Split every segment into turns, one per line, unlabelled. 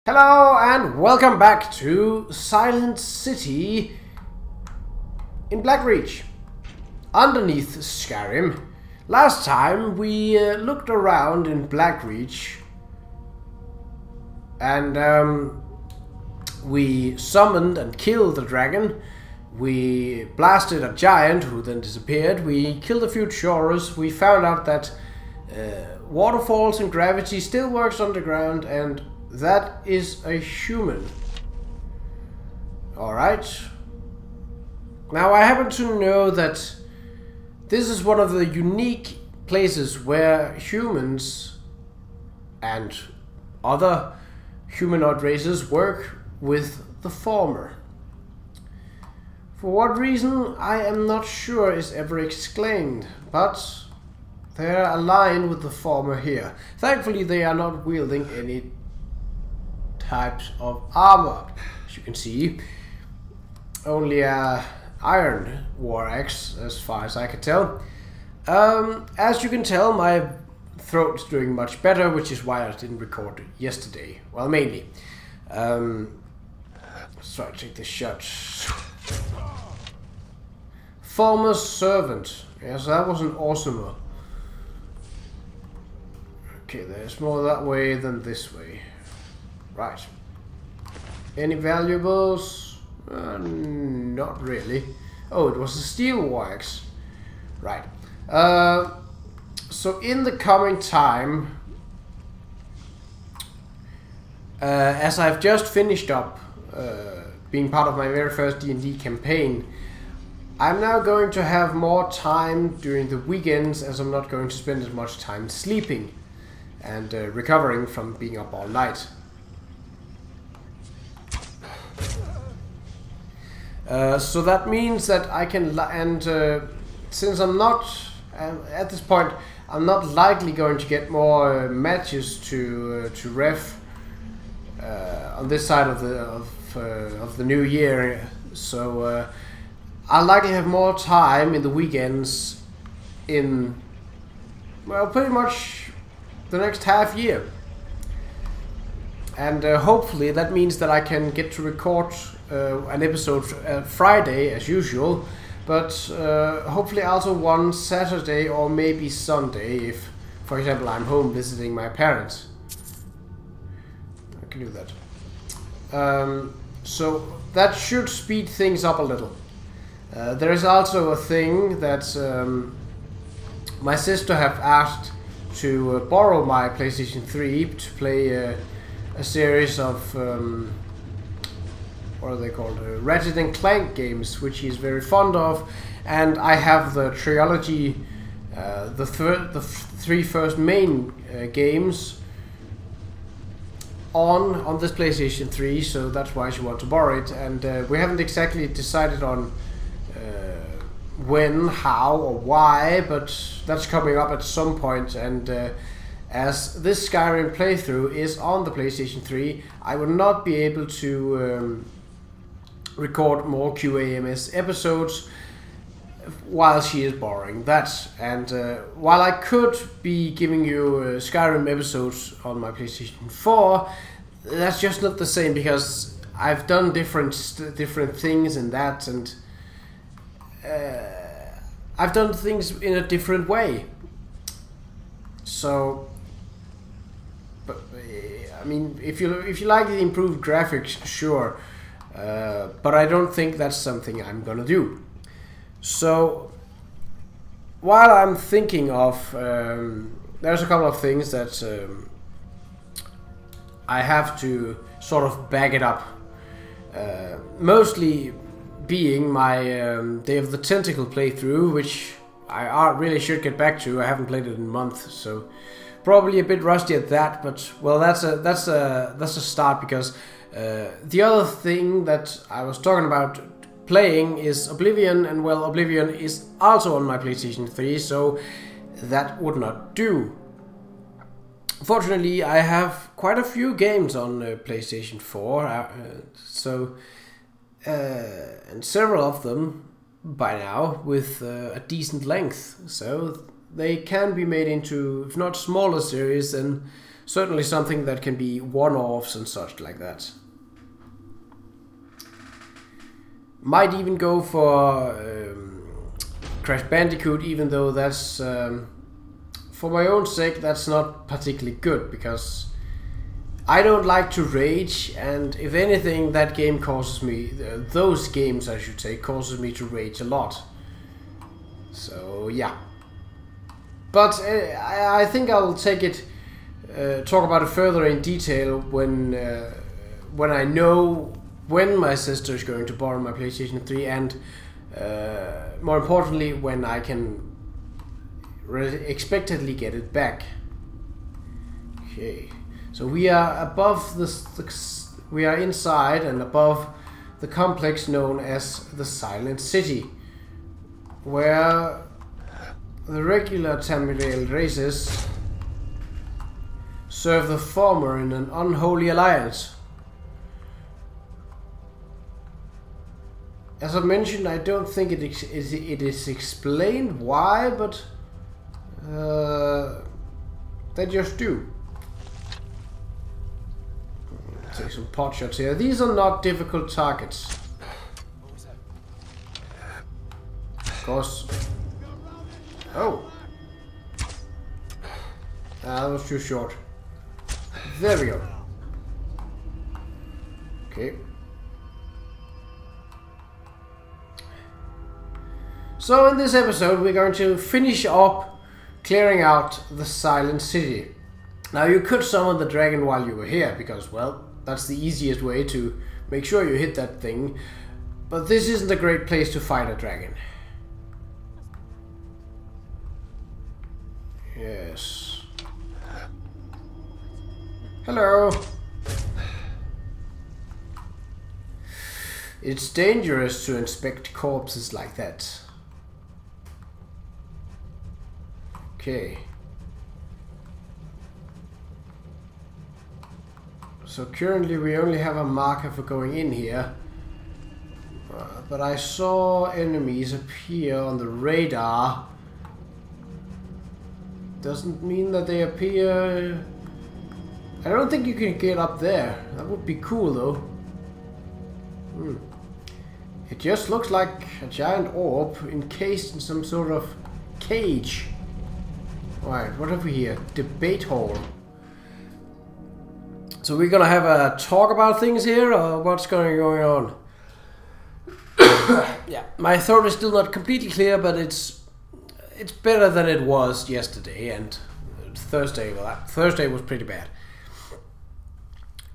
Hello and welcome back to Silent City in Blackreach, underneath Skyrim. Last time we looked around in Blackreach and we summoned and killed a dragon. We blasted a giant who then disappeared. We killed a few Qa'Rajh. We found out that waterfalls and gravity still works underground, and that is a human. Alright. Now I happen to know that this is one of the unique places where humans and other humanoid races work with the former. For what reason, I am not sure is ever explained, but they're aligned with the former here. Thankfully they are not wielding any types of armor, as you can see. Only a iron war axe, as far as I can tell. As you can tell, my throat is doing much better, which is why I didn't record yesterday. Well, mainly. Let's try to take this shot. Former servant. Yes, that was an awesomer. Okay, there's more that way than this way. Right. Any valuables? Not really. Oh, it was a steel wax. Right. So in the coming time, as I've just finished up being part of my very first D&D campaign, I'm now going to have more time during the weekends, as I'm not going to spend as much time sleeping and recovering from being up all night. So that means that I can, since I'm not, at this point, I'm not likely going to get more matches to ref on this side of the new year. So I'll likely have more time in the weekends in, well, pretty much the next half year. And hopefully that means that I can get to record an episode Friday as usual, but hopefully also one Saturday or maybe Sunday if, for example, I'm home visiting my parents. I can do that. So that should speed things up a little. There is also a thing that my sister have asked to borrow my PlayStation 3 to play a series of what are they called? Ratchet and Clank games, which he's very fond of, and I have the trilogy, the three first main games on this PlayStation 3, so that's why she wants to borrow it, and we haven't exactly decided on when, how, or why, but that's coming up at some point, and as this Skyrim playthrough is on the PlayStation 3, I will not be able to record more QAMS episodes while she is borrowing that. And while I could be giving you Skyrim episodes on my PlayStation 4, that's just not the same, because I've done different things in that, and I've done things in a different way. So, but I mean, if you like the improved graphics, sure, but I don't think that's something I'm gonna do. So, while I'm thinking of, there's a couple of things that I have to sort of back it up. Mostly being my Day of the Tentacle playthrough, which I really should get back to. I haven't played it in a month, so probably a bit rusty at that. But well, that's a start, because the other thing that I was talking about playing is Oblivion, and well, Oblivion is also on my PlayStation 3, so that would not do. Fortunately, I have quite a few games on PlayStation 4, and several of them by now with a decent length, so they can be made into, if not smaller series, then certainly something that can be one-offs and such like that. Might even go for Crash Bandicoot, even though that's, for my own sake, that's not particularly good, because I don't like to rage, and if anything, that game causes me, those games I should say, causes me to rage a lot. So yeah. But I think I'll take it, talk about it further in detail when I know when my sister is going to borrow my PlayStation 3, and more importantly, when I can expectedly get it back. Okay, so we are above we are inside and above the complex known as the Silent City, where the regular Tamriel races serve the former in an unholy alliance. As I mentioned, I don't think it is explained why, but they just do. Take some pot shots here. These are not difficult targets. Of course. Oh. That was too short. There we go. Okay. So in this episode we're going to finish up clearing out the Silent City. Now you could summon the dragon while you were here, because, well, that's the easiest way to make sure you hit that thing. But this isn't a great place to fight a dragon. Yes. Hello. It's dangerous to inspect corpses like that. Okay. So currently we only have a marker for going in here. But I saw enemies appear on the radar. Doesn't mean that they appear... I don't think you can get up there. That would be cool though. It just looks like a giant orb encased in some sort of cage. Alright, what have we here? Debate hall. So we're gonna have a talk about things here, or what's going on? Yeah, my throat is still not completely clear, but it's better than it was yesterday and Thursday. Well, Thursday was pretty bad.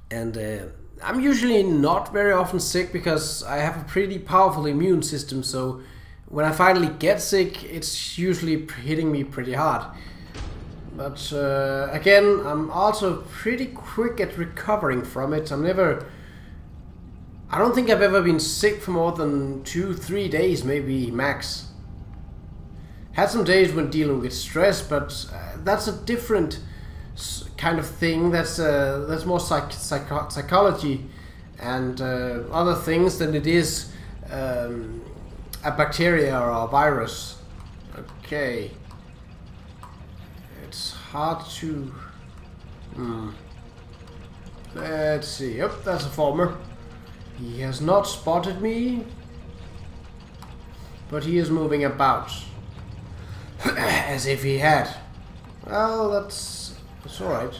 And I'm usually not very often sick because I have a pretty powerful immune system, so when I finally get sick, it's usually hitting me pretty hard. But again, I'm also pretty quick at recovering from it. I don't think I've ever been sick for more than 2-3 days, maybe max. Had some days when dealing with stress, but that's a different kind of thing. That's more psychology and other things than it is a bacteria or a virus. Okay. It's hard to... Let's see. Yep, that's a former. He has not spotted me, but he is moving about as if he had. Well, that's alright.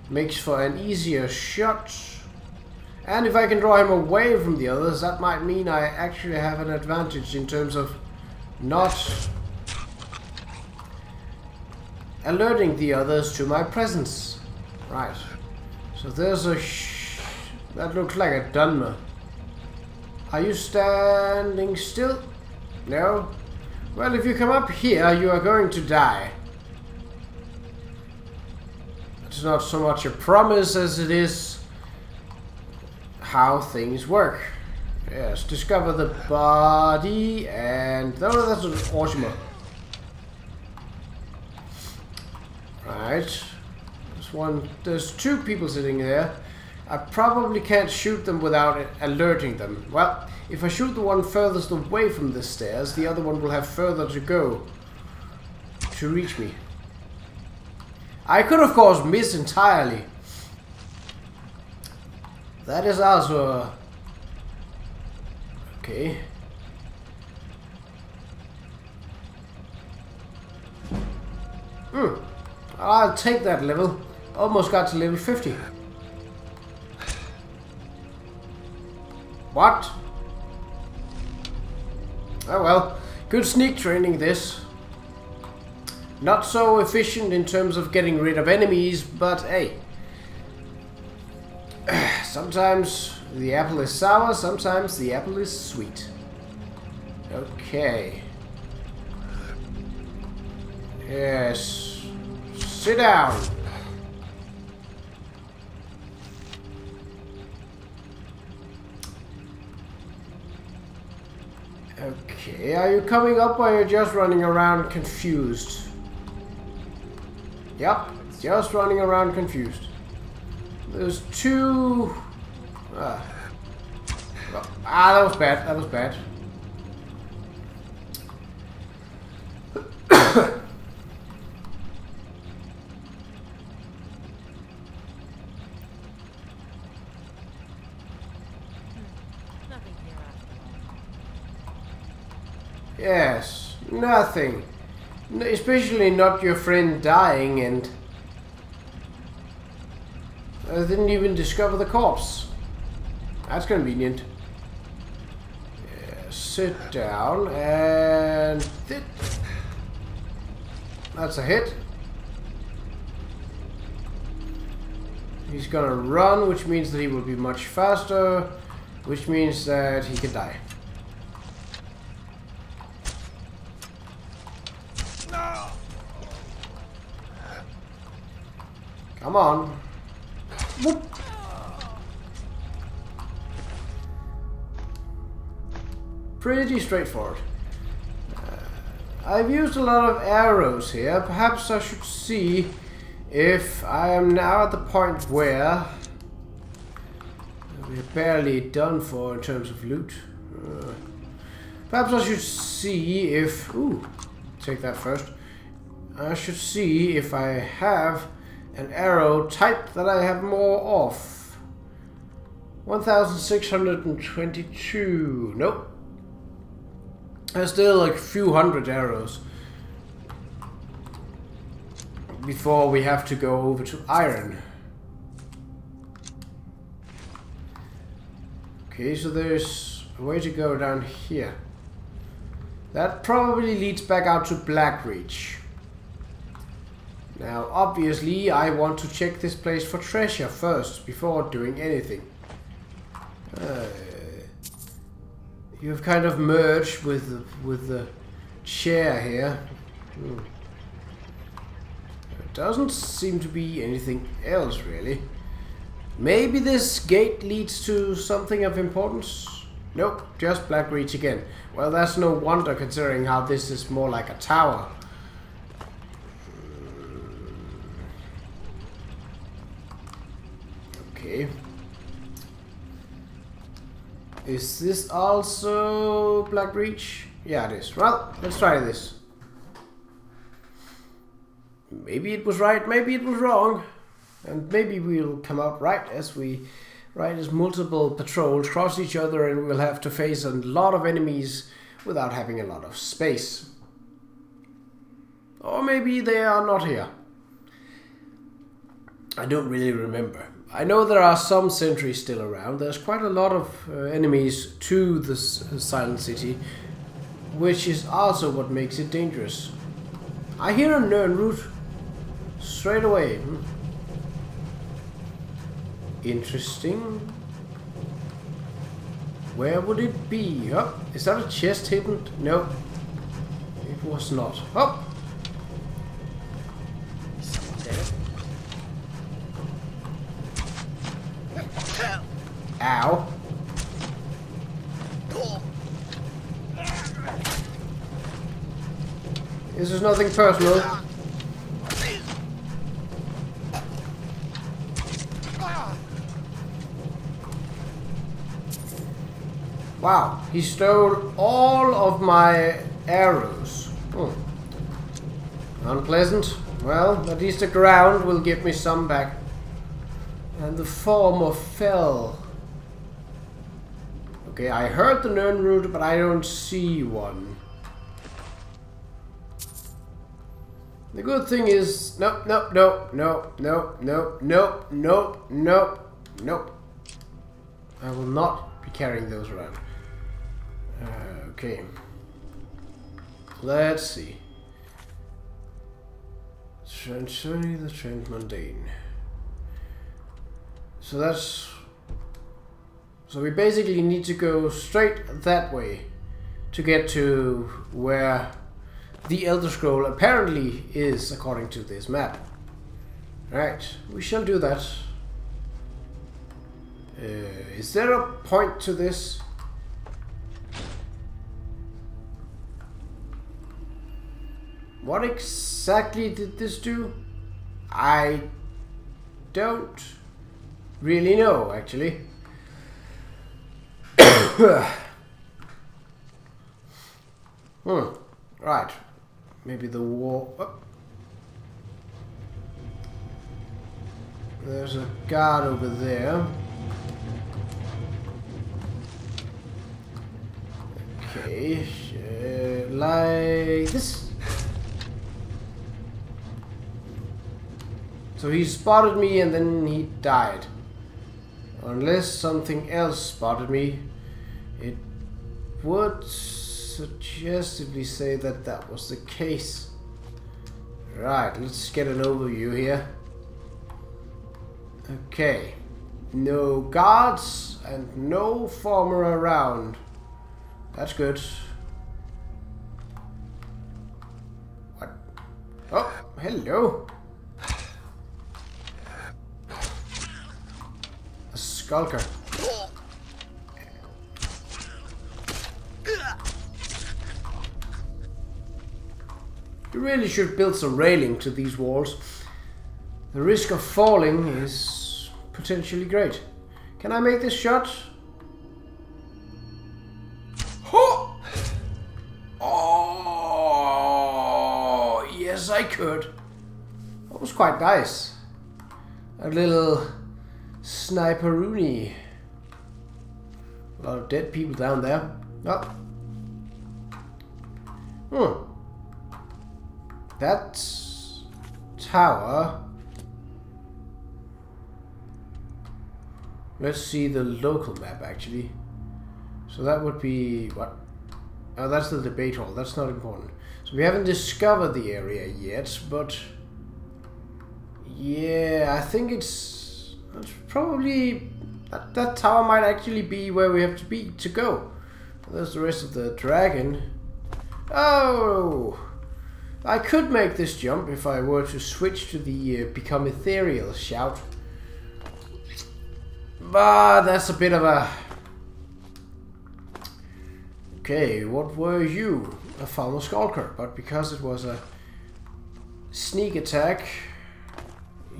Makes for an easier shot. And if I can draw him away from the others, that might mean I actually have an advantage in terms of not alerting the others to my presence. Right. So there's a that looks like a Dunmer. Are you standing still? No? Well, if you come up here, you are going to die. It's not so much a promise as it is how things work. Yes, discover the body and... Oh, that's an Orshima. Right. There's two people sitting there. I probably can't shoot them without alerting them. Well, if I shoot the one furthest away from the stairs, the other one will have further to go to reach me. I could of course miss entirely. That is also... Okay. I'll take that level. Almost got to level 50. What? Oh well. Good sneak training this. Not so efficient in terms of getting rid of enemies, but hey. Sometimes the apple is sour, sometimes the apple is sweet. Okay. Yes. Sit down. Okay, are you coming up or are you just running around confused? Yep, just running around confused. There's two... that was bad, that was bad. Yes, nothing. Especially not your friend dying, and I didn't even discover the corpse. That's convenient. Yeah, sit down and hit. That's a hit. He's gonna run, which means that he will be much faster, which means that he can die. Come on. Whoop. Pretty straightforward. I've used a lot of arrows here. Perhaps I should see if I am now at the point where we're barely done for in terms of loot. Perhaps I should see if... Ooh, take that first. I should see if I have an arrow type that I have more of. 1622. Nope. There's still like a few hundred arrows before we have to go over to iron. Okay, so there's a way to go down here. That probably leads back out to Blackreach. Now, obviously, I want to check this place for treasure first, before doing anything. You've kind of merged with the chair here. There doesn't seem to be anything else, really. Maybe this gate leads to something of importance? Nope, just Blackreach again. Well, that's no wonder, considering how this is more like a tower. Okay. Is this also Blackreach? Yeah, it is. Well, let's try this. Maybe it was right, maybe it was wrong. And maybe we'll come out right as multiple patrols cross each other and we'll have to face a lot of enemies without having a lot of space. Or maybe they are not here. I don't really remember. I know there are some sentries still around. There's quite a lot of enemies to this silent city, which is also what makes it dangerous. I hear a Nern route straight away. Interesting. Where would it be? Oh, is that a chest hidden? No, it was not. Oh. Ow. This is nothing personal. Wow, he stole all of my arrows. Unpleasant. Well, at least the ground will give me some back. And the form of fell. Okay, I heard the Nern root, but I don't see one. The good thing is... Nope, nope, nope, nope, nope, nope, nope, nope, nope, nope. I will not be carrying those around. Okay. Let's see. Transferring the Trend Mundane. So that's... So we basically need to go straight that way to get to where the Elder Scroll apparently is, according to this map. Right, we shall do that. Is there a point to this? What exactly did this do? I don't really know, actually. Right. Maybe the wall... Oh. There's a guard over there. Okay. Like this. So he spotted me and then he died. Unless something else spotted me, it would suggestively say that that was the case. Right, let's get an overview here. Okay. No guards and no farmer around. That's good. What? Oh, hello. A skulker. You really should build some railing to these walls. The risk of falling is potentially great. Can I make this shot? Oh, yes I could. That was quite nice. A little sniper-rooney. A lot of dead people down there. Oh. That tower. Let's see the local map actually. So that would be what? Oh, that's the debate hall. That's not important. So we haven't discovered the area yet, but yeah, I think it's probably that tower might actually be where we have to go. There's the rest of the dragon. Oh. I could make this jump if I were to switch to the become ethereal shout. But that's a bit of a... Okay, what were you? A Falmer Skulker, but because it was a sneak attack,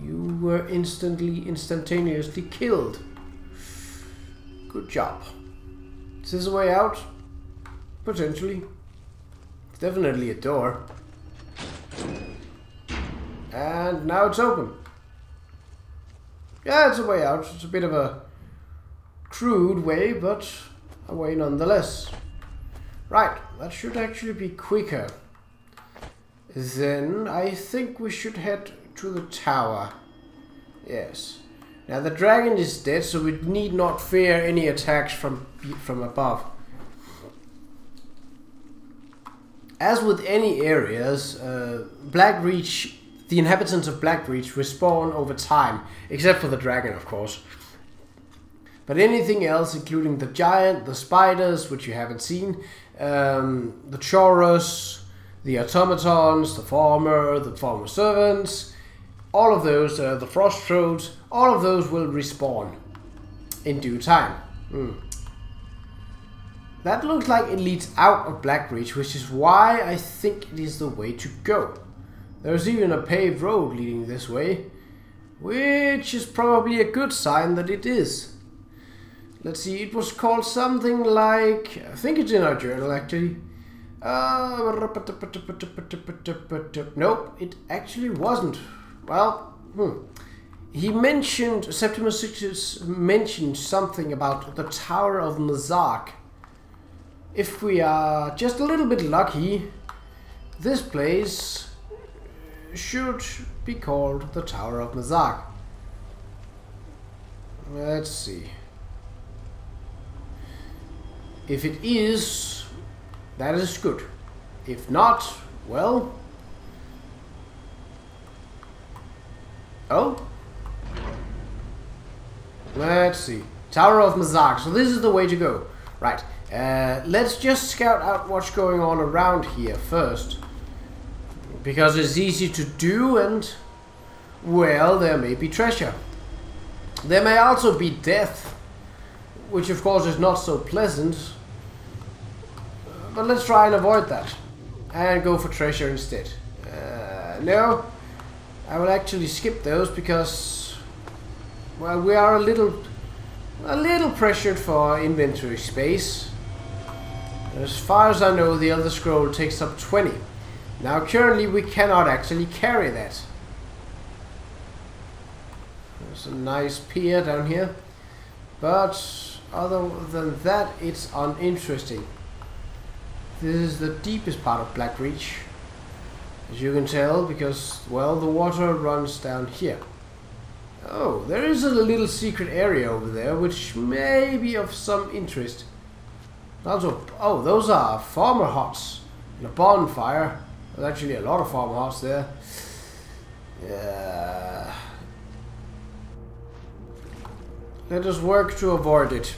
you were instantaneously killed. Good job. Is this a way out? Potentially. It's definitely a door. And now it's open. Yeah, it's a way out. It's a bit of a crude way, but a way nonetheless. Right, that should actually be quicker. Then I think we should head to the tower. Yes. Now the dragon is dead, so we need not fear any attacks from above. As with any areas, Blackreach, the inhabitants of Blackreach respawn over time, except for the dragon, of course. But anything else, including the giant, the spiders, which you haven't seen, the Qa'Rajh, the automatons, the farmer servants, all of those, the frost trolls, all of those will respawn in due time. That looks like it leads out of Blackreach, which is why I think it is the way to go. There's even a paved road leading this way, which is probably a good sign that it is. Let's see, it was called something like, I think it's in our journal actually, Nope, it actually wasn't. Well, he mentioned, Septimus Signis mentioned something about the Tower of Mzark. If we are just a little bit lucky, this place should be called the Tower of Mzark. Let's see. If it is, that is good. If not, well... Oh? Let's see. Tower of Mzark. So this is the way to go. Right. Let's just scout out what's going on around here first. Because it's easy to do and... well, there may be treasure. There may also be death. Which of course is not so pleasant. But let's try and avoid that. And go for treasure instead. No. I will actually skip those because... well, we are a little pressured for inventory space. As far as I know, the Elder Scroll takes up 20. Now currently we cannot actually carry that. There's a nice pier down here. But other than that, it's uninteresting. This is the deepest part of Blackreach, as you can tell, because, well, the water runs down here. Oh, there is a little secret area over there, which may be of some interest. Also, oh, those are farmer huts and a bonfire. There's actually a lot of farmer huts there. Yeah. Let us work to avoid it.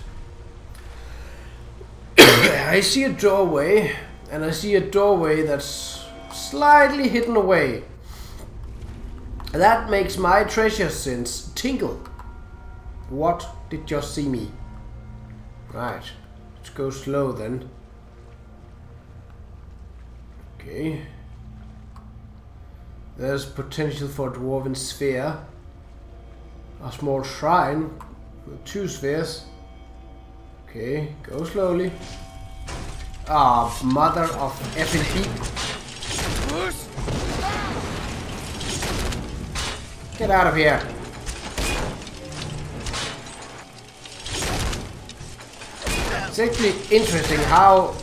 I see a doorway, and I see a doorway that's slightly hidden away. That makes my treasure sense tingle. What did just see me? Right, let's go slow then. Okay. There's potential for a dwarven sphere. A small shrine with 2 spheres. Okay, go slowly. Ah, oh, mother of effing heat. Get out of here. It's actually interesting how...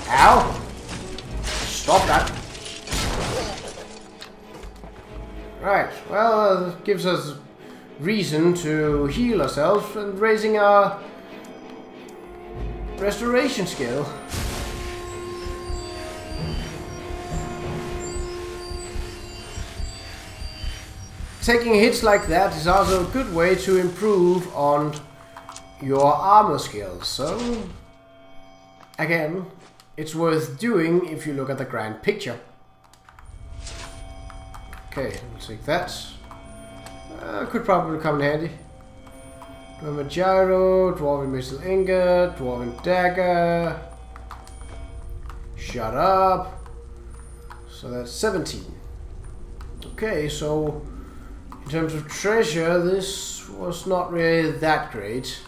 Ow! Stop that. Right, well, it gives us reason to heal ourselves and raising our restoration skill. Taking hits like that is also a good way to improve on your armor skills. So, again, it's worth doing if you look at the grand picture. Okay, let's take that. Could probably come in handy. Dwarven gyro, dwarven missile ingot, dwarven dagger. Shut up. So that's 17. Okay, so in terms of treasure, this was not really that great.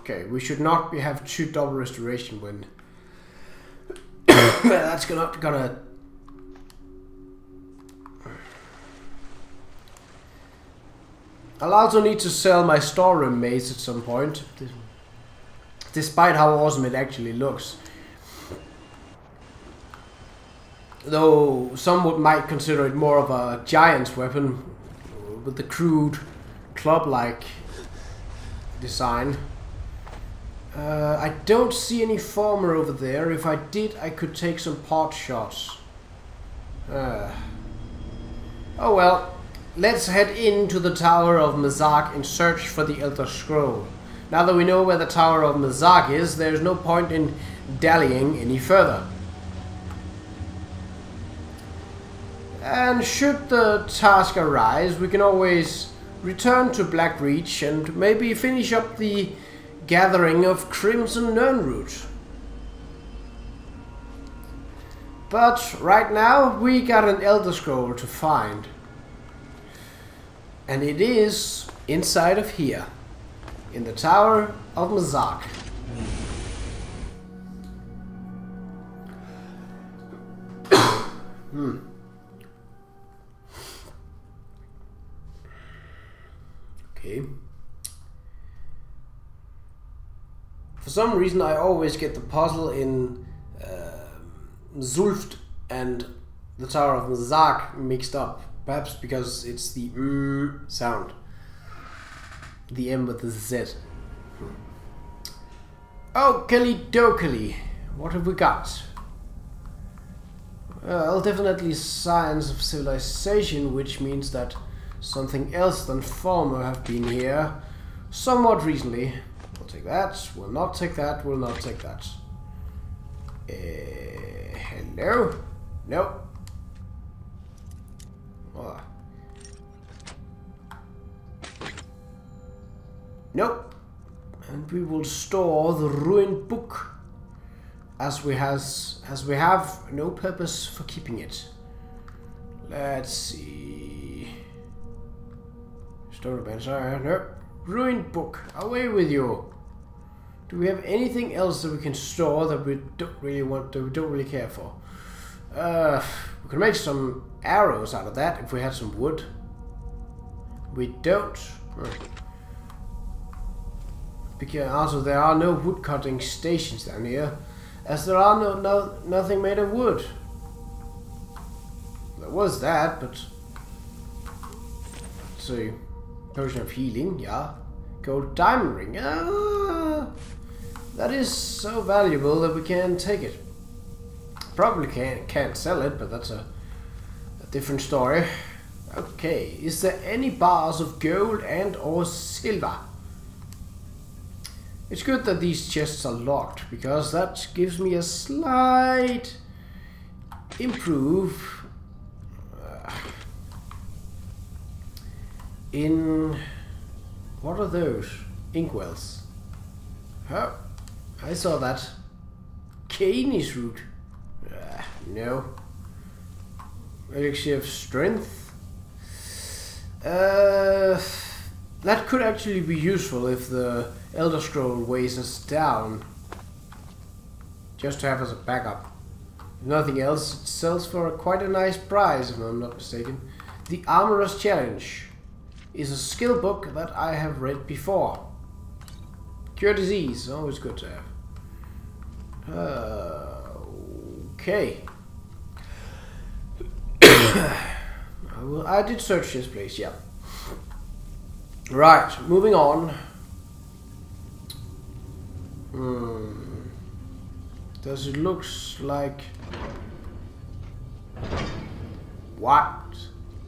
Okay, we should not have 2 double restoration when that's gonna. I'll also need to sell my storeroom maze at some point, despite how awesome it actually looks. Though some might consider it more of a giant's weapon with the crude club-like design. I don't see any farmer over there. If I did, I could take some pot shots. Oh well. Let's head into the Tower of Mzark and search for the Elder Scroll. Now that we know where the Tower of Mzark is, there's no point in dallying any further. And should the task arise, we can always return to Blackreach and maybe finish up the gathering of Crimson Nirnroot. But right now, we got an Elder Scroll to find. And it is inside of here, in the Tower of Mzark. Okay. For some reason, I always get the puzzle in Zulft and the Tower of Mzark mixed up. Perhaps because it's the sound. The M with the Z. Oakley dokley. What have we got? Well, definitely signs of civilization, which means that something else than former have been here somewhat recently. We'll take that. We'll not take that. We'll not take that. Hello? No. Oh. Nope. And we will store the ruined book as we have no purpose for keeping it. Let's see. Stone bench. No. Ruined book. Away with you. Do we have anything else that we can store that we don't really want, that we don't really care for? We could make some arrows out of that if we had some wood. We don't. Because also there are no wood cutting stations down here, as there are nothing made of wood. There was that, but let's see. Potion of healing, yeah. Gold diamond ring. That is so valuable that we can't take it. Probably can't sell it, but that's a different story. Okay, is there any bars of gold and or silver? It's good that these chests are locked, because that gives me a slight improve in... What are those? Inkwells. Oh, I saw that. Canis root. No. Elixir of strength. That could actually be useful if the Elder Scroll weighs us down. Just to have as a backup. If nothing else, it sells for quite a nice price, if I'm not mistaken. The Armorer's Challenge is a skill book that I have read before. Cure disease, always good to have. Okay. I did search this place, yeah. Right, moving on. Does it look like... What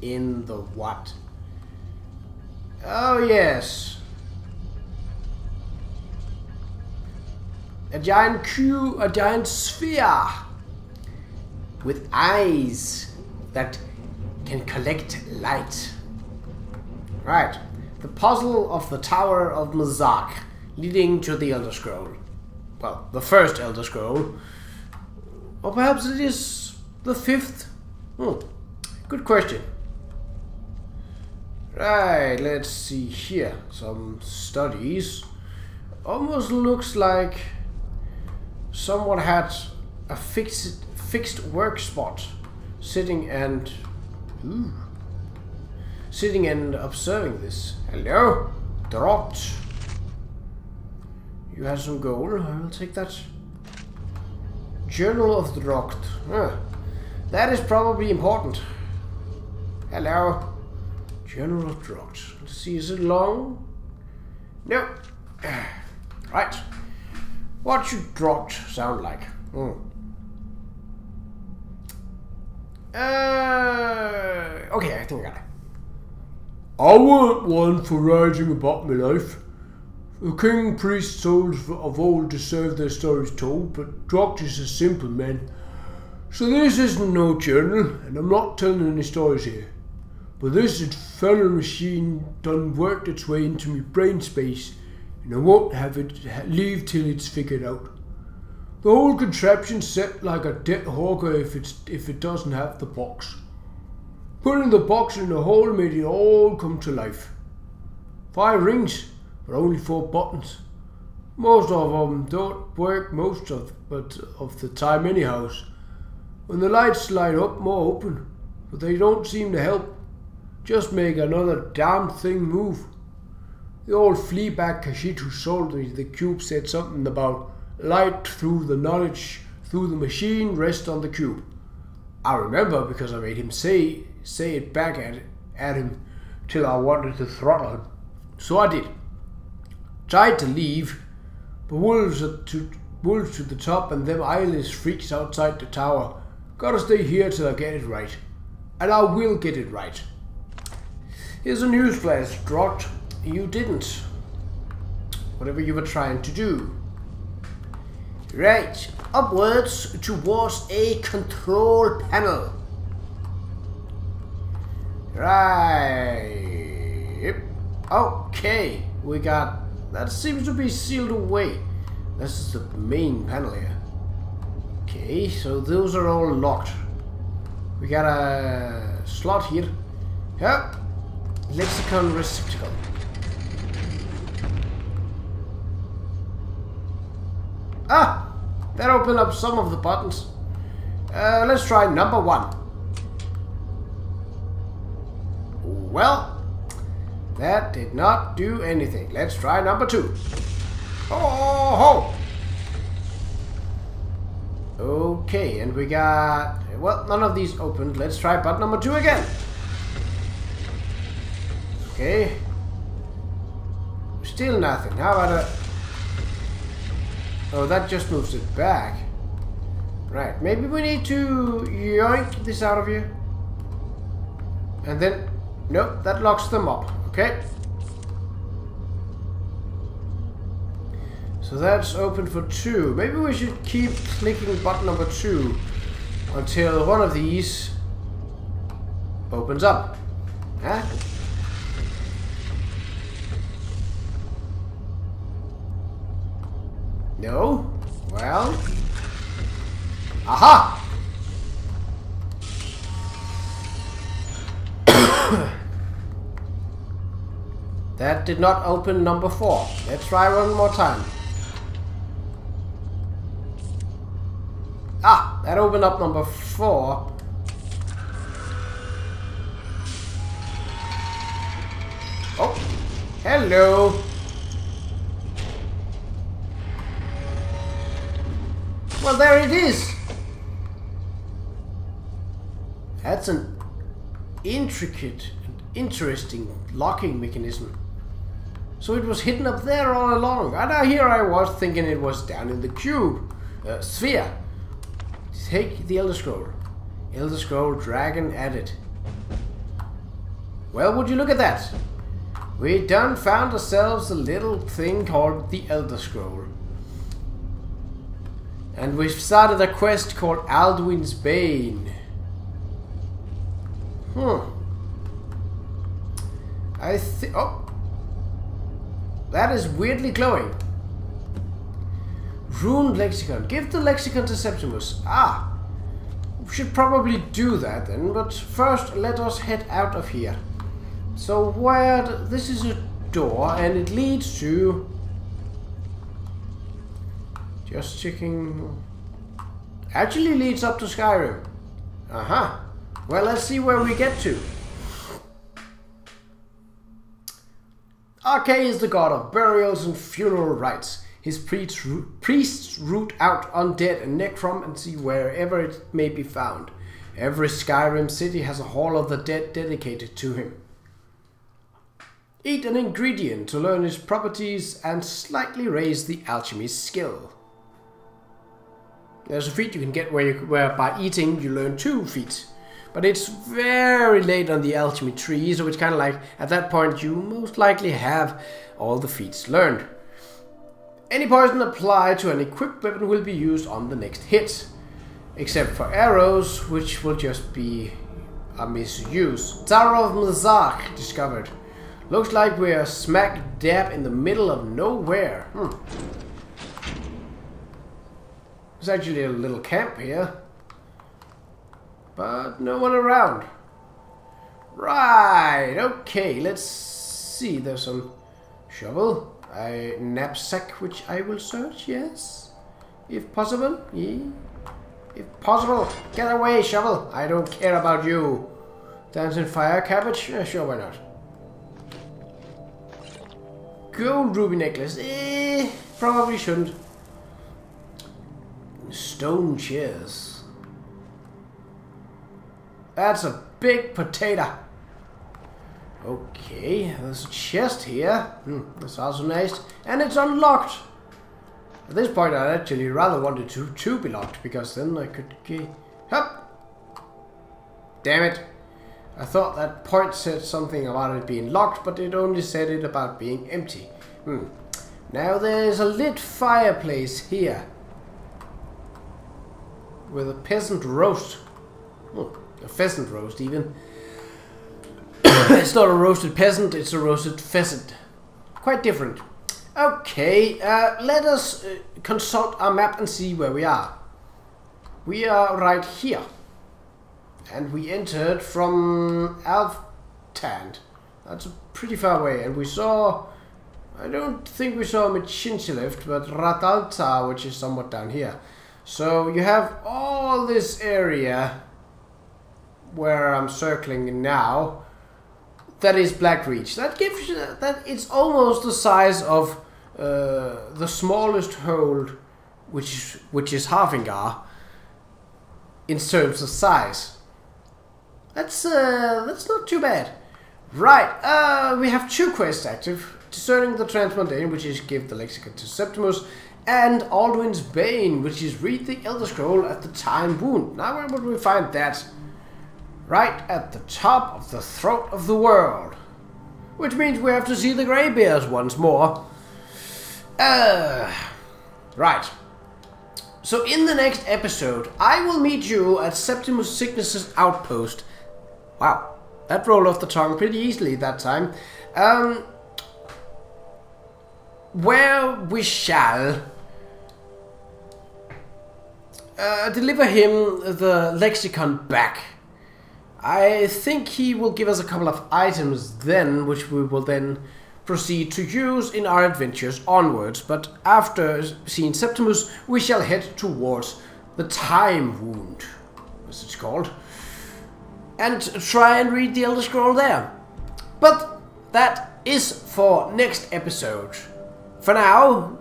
in the what? Oh yes. A giant cube, a giant sphere with eyes that can collect light. Right. The puzzle of the Tower of Mzark leading to the Elder Scroll. Well, the first Elder Scroll. Or perhaps it is the fifth? Good question. Right, let's see here. Some studies. Almost looks like someone had a fixed work spot, sitting and observing this. Hello, Drocht. You have some gold. I will take that. Journal of Drocht. That is probably important. Hello. Journal of Drocht. Let's see, is it long? No. Right. What should Drocht sound like? Okay, I think I got it. I weren't one for writing about my life. The king and priest souls of old deserve their stories told, but Drocht is a simple man. So this isn't no journal, and I'm not telling any stories here. But this infernal machine done worked its way into my brain space, and I won't have it leave till it's figured out. The whole contraption's set like a dead hawker if it doesn't have the box. Putting the box in the hole made it all come to life. 5 rings, but only 4 buttons. Most of them don't work most of the time anyhow. When the lights light up more open, but they don't seem to help. Just make another damn thing move. The old fleabag Kashyyyk who sold me the cube said something about light through the knowledge, through the machine, rest on the cube. I remember because I made him say it back at him till I wanted to throttle him. So I did. Tried to leave, but wolves to the top and them eyeless freaks outside the tower. Gotta stay here till I get it right. And I will get it right. Here's a newsflash, Qa'Rajh. You didn't. Whatever you were trying to do. Right, upwards towards a control panel. Right. Okay, we got... That seems to be sealed away. This is the main panel here. Okay, so those are all locked. We got a slot here. Yep. Lexicon receptacle. Ah! That opened up some of the buttons. Let's try number 1. Well, that did not do anything. Let's try number 2. Oh! Okay, and we got... Well, none of these opened. Let's try button number 2 again. Okay. Still nothing. How about a... Oh, that just moves it back. Right, maybe we need to yoink this out of here. And then... Nope, that locks them up. Okay. So that's open for 2. Maybe we should keep clicking button number 2 until one of these opens up. Huh? No? Well... Aha! That did not open number 4. Let's try one more time. Ah! That opened up number 4. Oh! Hello! Well, there it is! That's an intricate and interesting locking mechanism. So it was hidden up there all along. And here I was thinking it was down in the cube. Sphere. Take the Elder Scroll. Elder Scroll Dragon added. Well, would you look at that? We done found ourselves a little thing called the Elder Scroll. And we've started a quest called Alduin's Bane. I think... Oh! That is weirdly glowing. Rune Lexicon. Give the lexicon to Septimus. Ah! We should probably do that then, but first let us head out of here. So where... This is a door and it leads to... Just checking... Actually leads up to Skyrim. Aha. Well, let's see where we get to. Qa'Rajh is the god of burials and funeral rites. His priests root out undead and necromancy wherever it may be found. Every Skyrim city has a hall of the dead dedicated to him. Eat an ingredient to learn his properties and slightly raise the alchemy skill. There's a feat you can get where by eating you learn 2 feats. But it's very late on the alchemy tree, so it's kind of like, at that point you most likely have all the feats learned. Any poison applied to an equipped weapon will be used on the next hit. Except for arrows, which will just be a misuse. Tower of Mzark discovered. Looks like we're smack dab in the middle of nowhere. There's actually a little camp here. But no one around. Right, okay, let's see. There's some shovel, a knapsack which I will search, yes, if possible. Yeah. If possible, get away, shovel. I don't care about you. Dancing fire cabbage? Yeah, sure, why not? Gold ruby necklace. Probably shouldn't. Stone chairs. That's a big potato. Okay, there's a chest here. That's also nice. And it's unlocked. At this point, I actually rather wanted to be locked, because then I could get... Hup! Damn it. I thought that point said something about it being locked, but it only said it about being empty. Now there's a lit fireplace here. With a peasant roast. A pheasant roast, even. It's not a roasted peasant, it's a roasted pheasant. Quite different. Okay, let us consult our map and see where we are. We are right here. And we entered from Alftand. That's pretty far away. And we saw... I don't think we saw Michinchi left, but Radalta, which is somewhat down here. So you have all this area where I'm circling now. That is Blackreach. That gives you that it's almost the size of the smallest hold, which is Harfingar, in terms of size. That's not too bad. Right, we have 2 quests active. Discerning the Transmundane, which is give the lexicon to Septimus, and Alduin's Bane, which is read the Elder Scroll at the Time Wound. Now where would we find that? Right at the top of the throat of the world. Which means we have to see the Greybears once more. Right. So in the next episode, I will meet you at Septimus Signis' outpost. Wow, that rolled off the tongue pretty easily that time. Where we shall deliver him the lexicon back. I think he will give us a couple of items then, which we will then proceed to use in our adventures onwards. But after seeing Septimus, we shall head towards the Time Wound, as it's called, and try and read the Elder Scroll there. But that is for next episode. For now,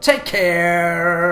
take care.